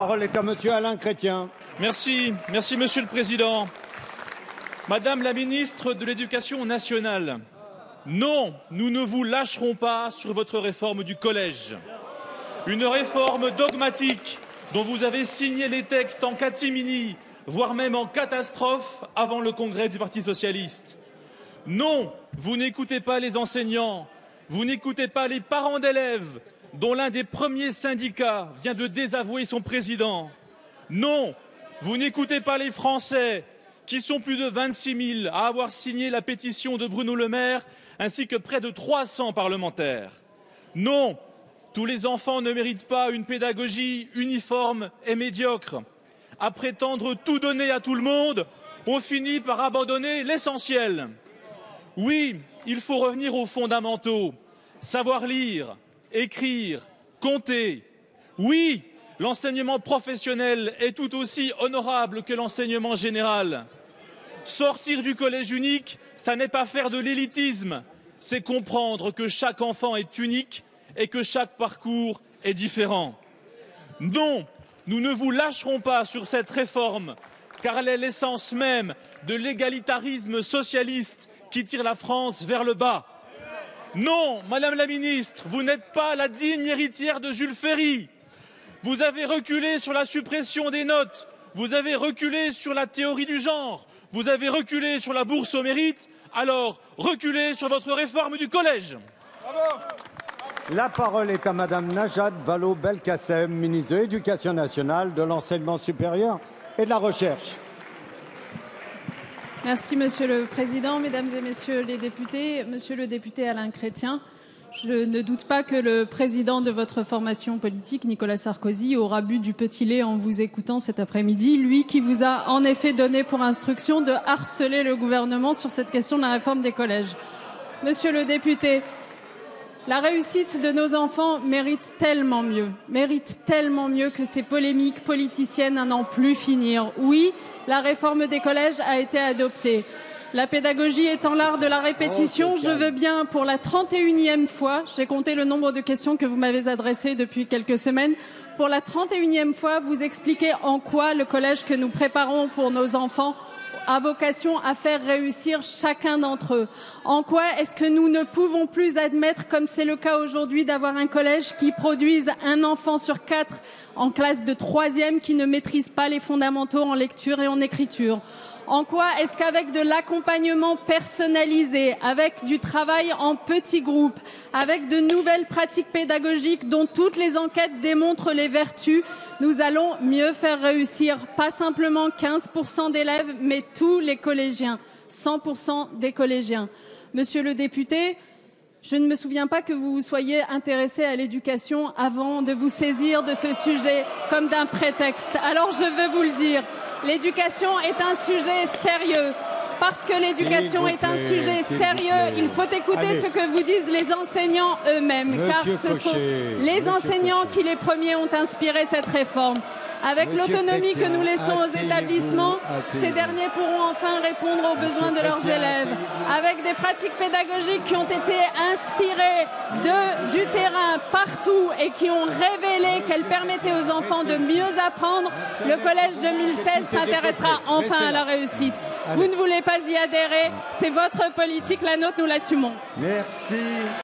La parole est à Monsieur Alain Chrétien. Merci, Monsieur le Président. Madame la ministre de l'Éducation nationale, non, nous ne vous lâcherons pas sur votre réforme du collège. Une réforme dogmatique dont vous avez signé les textes en catimini, voire même en catastrophe avant le congrès du Parti socialiste. Non, vous n'écoutez pas les enseignants, vous n'écoutez pas les parents d'élèves, dont l'un des premiers syndicats vient de désavouer son président. Non, vous n'écoutez pas les Français, qui sont plus de 26 000 à avoir signé la pétition de Bruno Le Maire, ainsi que près de 300 parlementaires. Non, tous les enfants ne méritent pas une pédagogie uniforme et médiocre. À prétendre tout donner à tout le monde, on finit par abandonner l'essentiel. Oui, il faut revenir aux fondamentaux, savoir lire, écrire, compter. Oui, l'enseignement professionnel est tout aussi honorable que l'enseignement général. Sortir du collège unique, ça n'est pas faire de l'élitisme, c'est comprendre que chaque enfant est unique et que chaque parcours est différent. Non, nous ne vous lâcherons pas sur cette réforme, car elle est l'essence même de l'égalitarisme socialiste qui tire la France vers le bas. Non, Madame la Ministre, vous n'êtes pas la digne héritière de Jules Ferry. Vous avez reculé sur la suppression des notes, vous avez reculé sur la théorie du genre, vous avez reculé sur la bourse au mérite, alors reculez sur votre réforme du collège. Bravo. La parole est à Madame Najat Vallaud-Belkacem, ministre de l'Éducation nationale, de l'Enseignement supérieur et de la Recherche. Merci Monsieur le Président, Mesdames et Messieurs les députés. Monsieur le député Alain Chrétien, je ne doute pas que le président de votre formation politique, Nicolas Sarkozy, aura bu du petit lait en vous écoutant cet après-midi, lui qui vous a en effet donné pour instruction de harceler le gouvernement sur cette question de la réforme des collèges. Monsieur le député, la réussite de nos enfants mérite tellement mieux que ces polémiques politiciennes à n'en plus finir. Oui, la réforme des collèges a été adoptée. La pédagogie étant l'art de la répétition, je veux bien, pour la 31e fois, j'ai compté le nombre de questions que vous m'avez adressées depuis quelques semaines, pour la 31e fois, vous expliquer en quoi le collège que nous préparons pour nos enfants a vocation à faire réussir chacun d'entre eux. En quoi est-ce que nous ne pouvons plus admettre, comme c'est le cas aujourd'hui, d'avoir un collège qui produise un enfant sur 4 en classe de 3e qui ne maîtrise pas les fondamentaux en lecture et en écriture? En quoi est-ce qu'avec de l'accompagnement personnalisé, avec du travail en petits groupes, avec de nouvelles pratiques pédagogiques dont toutes les enquêtes démontrent les vertus, nous allons mieux faire réussir pas simplement 15% d'élèves, mais tous les collégiens, 100% des collégiens. Monsieur le député, je ne me souviens pas que vous vous soyez intéressé à l'éducation avant de vous saisir de ce sujet comme d'un prétexte. Alors je veux vous le dire. L'éducation est un sujet sérieux. Parce que l'éducation est un sujet sérieux, il faut écouter ce que vous disent les enseignants eux-mêmes, car ce sont les enseignants qui les premiers ont inspiré cette réforme. Avec l'autonomie que nous laissons aux établissements, ces derniers pourront enfin répondre aux besoins de leurs élèves. Avec des pratiques pédagogiques qui ont été inspirées du terrain partout et qui ont révélé qu'elles permettaient aux enfants de mieux apprendre, le collège 2016 s'intéressera enfin à la réussite. Vous ne voulez pas y adhérer, c'est votre politique, la nôtre, nous l'assumons. Merci.